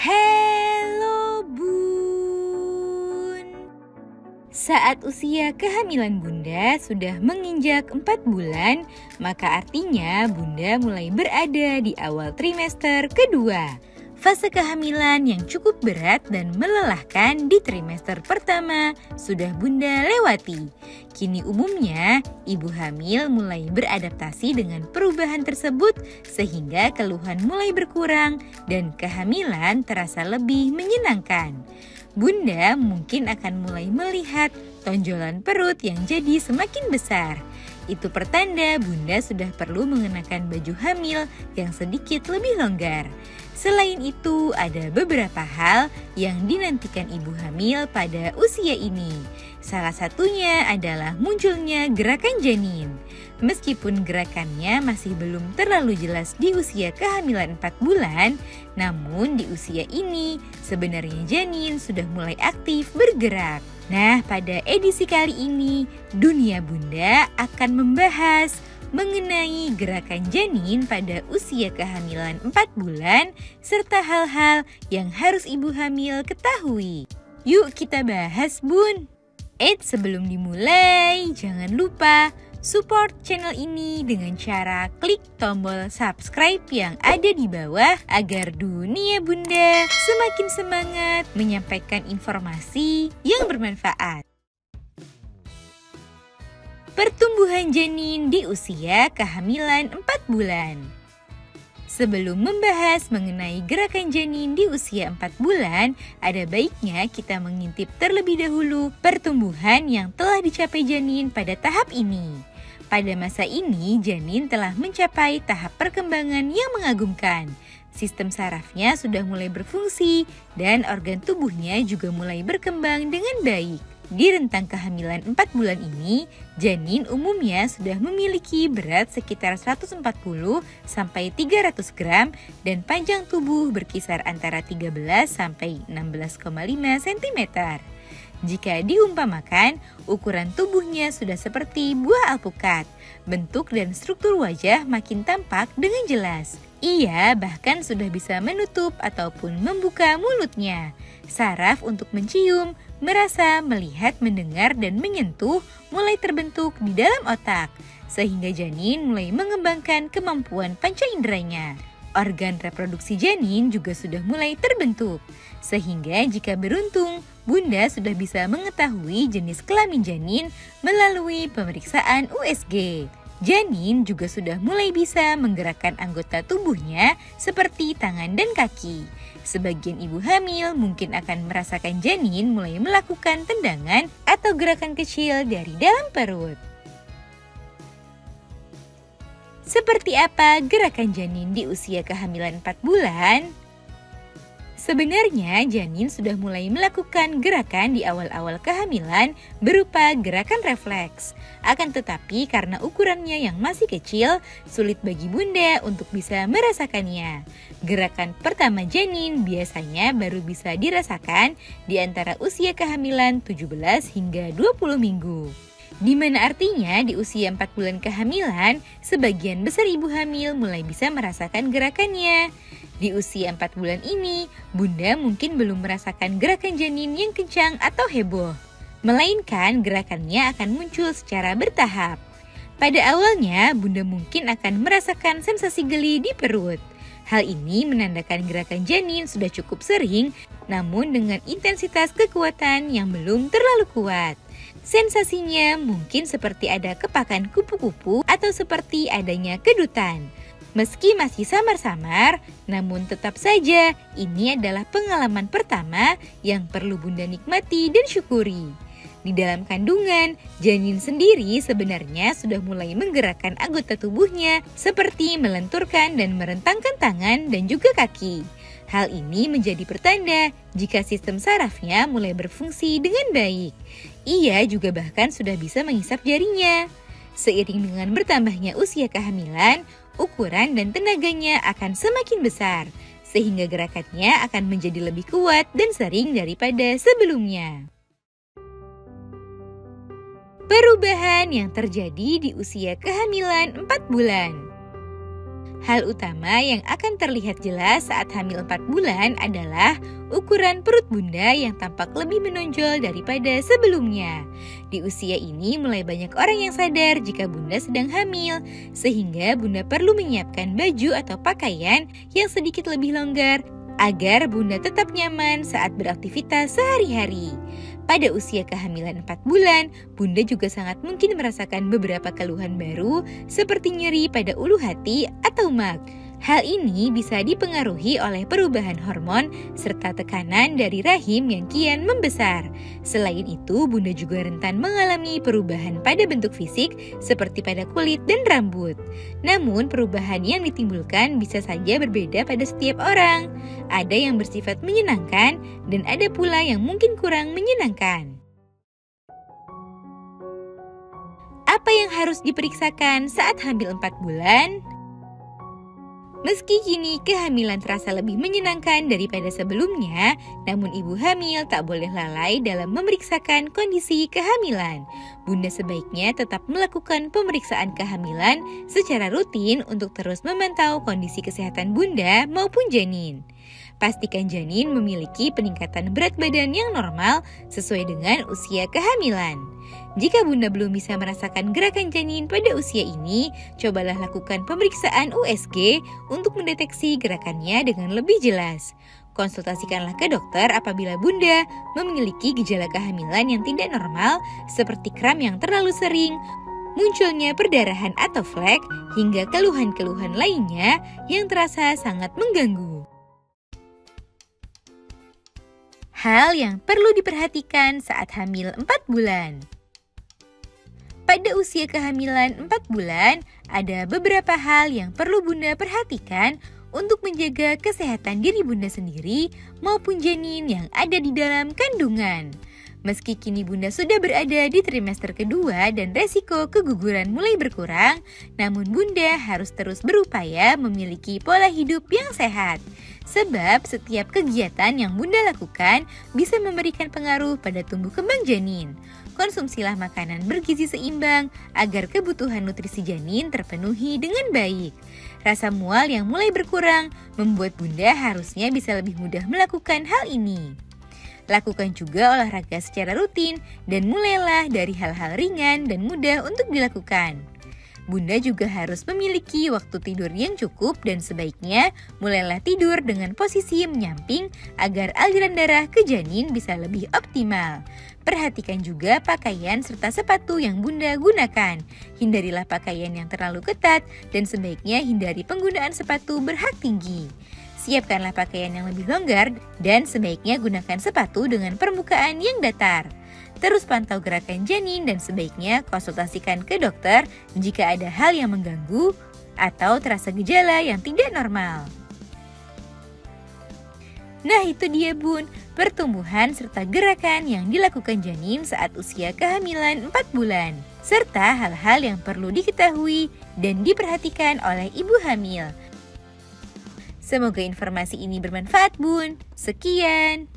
Halo Bun. Saat usia kehamilan Bunda sudah menginjak 4 bulan, maka artinya Bunda mulai berada di awal trimester kedua. Fase kehamilan yang cukup berat dan melelahkan di trimester pertama sudah Bunda lewati. Kini umumnya, ibu hamil mulai beradaptasi dengan perubahan tersebut sehingga keluhan mulai berkurang dan kehamilan terasa lebih menyenangkan. Bunda mungkin akan mulai melihat tonjolan perut yang jadi semakin besar. Itu pertanda Bunda sudah perlu mengenakan baju hamil yang sedikit lebih longgar. Selain itu, ada beberapa hal yang dinantikan ibu hamil pada usia ini. Salah satunya adalah munculnya gerakan janin. Meskipun gerakannya masih belum terlalu jelas di usia kehamilan 4 bulan, namun di usia ini sebenarnya janin sudah mulai aktif bergerak. Nah, pada edisi kali ini, Dunia Bunda akan membahas mengenai gerakan janin pada usia kehamilan 4 bulan serta hal-hal yang harus ibu hamil ketahui. Yuk kita bahas Bun. Sebelum dimulai, jangan lupa support channel ini dengan cara klik tombol subscribe yang ada di bawah agar Dunia Bunda semakin semangat menyampaikan informasi yang bermanfaat. Pertumbuhan janin di usia kehamilan 4 bulan. Sebelum membahas mengenai gerakan janin di usia 4 bulan, ada baiknya kita mengintip terlebih dahulu pertumbuhan yang telah dicapai janin pada tahap ini. Pada masa ini, janin telah mencapai tahap perkembangan yang mengagumkan. Sistem sarafnya sudah mulai berfungsi dan organ tubuhnya juga mulai berkembang dengan baik. Di rentang kehamilan 4 bulan ini, janin umumnya sudah memiliki berat sekitar 140 sampai 300 gram dan panjang tubuh berkisar antara 13 sampai 16,5 cm. Jika diumpamakan, ukuran tubuhnya sudah seperti buah alpukat. Bentuk dan struktur wajah makin tampak dengan jelas. Ia bahkan sudah bisa menutup ataupun membuka mulutnya. Saraf untuk mencium, merasa, melihat, mendengar, dan menyentuh mulai terbentuk di dalam otak, sehingga janin mulai mengembangkan kemampuan panca inderanya. Organ reproduksi janin juga sudah mulai terbentuk, sehingga jika beruntung, Bunda sudah bisa mengetahui jenis kelamin janin melalui pemeriksaan USG. Janin juga sudah mulai bisa menggerakkan anggota tubuhnya seperti tangan dan kaki. Sebagian ibu hamil mungkin akan merasakan janin mulai melakukan tendangan atau gerakan kecil dari dalam perut. Seperti apa gerakan janin di usia kehamilan 4 bulan? Sebenarnya janin sudah mulai melakukan gerakan di awal-awal kehamilan berupa gerakan refleks. Akan tetapi karena ukurannya yang masih kecil, sulit bagi Bunda untuk bisa merasakannya. Gerakan pertama janin biasanya baru bisa dirasakan di antara usia kehamilan 17 hingga 20 minggu. Di mana artinya di usia 4 bulan kehamilan, sebagian besar ibu hamil mulai bisa merasakan gerakannya. Di usia 4 bulan ini, Bunda mungkin belum merasakan gerakan janin yang kencang atau heboh. Melainkan gerakannya akan muncul secara bertahap. Pada awalnya, Bunda mungkin akan merasakan sensasi geli di perut. Hal ini menandakan gerakan janin sudah cukup sering, namun dengan intensitas kekuatan yang belum terlalu kuat. Sensasinya mungkin seperti ada kepakan kupu-kupu atau seperti adanya kedutan. Meski masih samar-samar, namun tetap saja ini adalah pengalaman pertama yang perlu Bunda nikmati dan syukuri. Di dalam kandungan, janin sendiri sebenarnya sudah mulai menggerakkan anggota tubuhnya seperti melenturkan dan merentangkan tangan dan juga kaki. Hal ini menjadi pertanda jika sistem sarafnya mulai berfungsi dengan baik. Ia juga bahkan sudah bisa menghisap jarinya. Seiring dengan bertambahnya usia kehamilan, ukuran dan tenaganya akan semakin besar, sehingga gerakannya akan menjadi lebih kuat dan sering daripada sebelumnya. Perubahan yang terjadi di usia kehamilan 4 bulan. Hal utama yang akan terlihat jelas saat hamil 4 bulan adalah ukuran perut bunda yang tampak lebih menonjol daripada sebelumnya. Di usia ini mulai banyak orang yang sadar jika bunda sedang hamil, sehingga bunda perlu menyiapkan baju atau pakaian yang sedikit lebih longgar agar bunda tetap nyaman saat beraktivitas sehari-hari. Pada usia kehamilan 4 bulan, bunda juga sangat mungkin merasakan beberapa keluhan baru seperti nyeri pada ulu hati atau mag. Hal ini bisa dipengaruhi oleh perubahan hormon serta tekanan dari rahim yang kian membesar. Selain itu, bunda juga rentan mengalami perubahan pada bentuk fisik seperti pada kulit dan rambut. Namun, perubahan yang ditimbulkan bisa saja berbeda pada setiap orang. Ada yang bersifat menyenangkan dan ada pula yang mungkin kurang menyenangkan. Apa yang harus diperiksakan saat hamil 4 bulan? Meski kini kehamilan terasa lebih menyenangkan daripada sebelumnya, namun ibu hamil tak boleh lalai dalam memeriksakan kondisi kehamilan. Bunda sebaiknya tetap melakukan pemeriksaan kehamilan secara rutin untuk terus memantau kondisi kesehatan bunda maupun janin. Pastikan janin memiliki peningkatan berat badan yang normal sesuai dengan usia kehamilan. Jika bunda belum bisa merasakan gerakan janin pada usia ini, cobalah lakukan pemeriksaan USG untuk mendeteksi gerakannya dengan lebih jelas. Konsultasikanlah ke dokter apabila bunda memiliki gejala kehamilan yang tidak normal seperti kram yang terlalu sering, munculnya perdarahan atau flek, hingga keluhan-keluhan lainnya yang terasa sangat mengganggu. Hal yang perlu diperhatikan saat hamil 4 bulan. Pada usia kehamilan 4 bulan, ada beberapa hal yang perlu bunda perhatikan untuk menjaga kesehatan diri bunda sendiri maupun janin yang ada di dalam kandungan. Meski kini bunda sudah berada di trimester kedua dan resiko keguguran mulai berkurang, namun bunda harus terus berupaya memiliki pola hidup yang sehat. Sebab setiap kegiatan yang bunda lakukan bisa memberikan pengaruh pada tumbuh kembang janin. Konsumsilah makanan bergizi seimbang agar kebutuhan nutrisi janin terpenuhi dengan baik. Rasa mual yang mulai berkurang membuat bunda harusnya bisa lebih mudah melakukan hal ini. Lakukan juga olahraga secara rutin dan mulailah dari hal-hal ringan dan mudah untuk dilakukan. Bunda juga harus memiliki waktu tidur yang cukup dan sebaiknya mulailah tidur dengan posisi menyamping agar aliran darah ke janin bisa lebih optimal. Perhatikan juga pakaian serta sepatu yang bunda gunakan. Hindarilah pakaian yang terlalu ketat dan sebaiknya hindari penggunaan sepatu berhak tinggi. Siapkanlah pakaian yang lebih longgar dan sebaiknya gunakan sepatu dengan permukaan yang datar. Terus pantau gerakan janin dan sebaiknya konsultasikan ke dokter jika ada hal yang mengganggu atau terasa gejala yang tidak normal. Nah itu dia bun, pertumbuhan serta gerakan yang dilakukan janin saat usia kehamilan 4 bulan. Serta hal-hal yang perlu diketahui dan diperhatikan oleh ibu hamil. Semoga informasi ini bermanfaat bun. Sekian.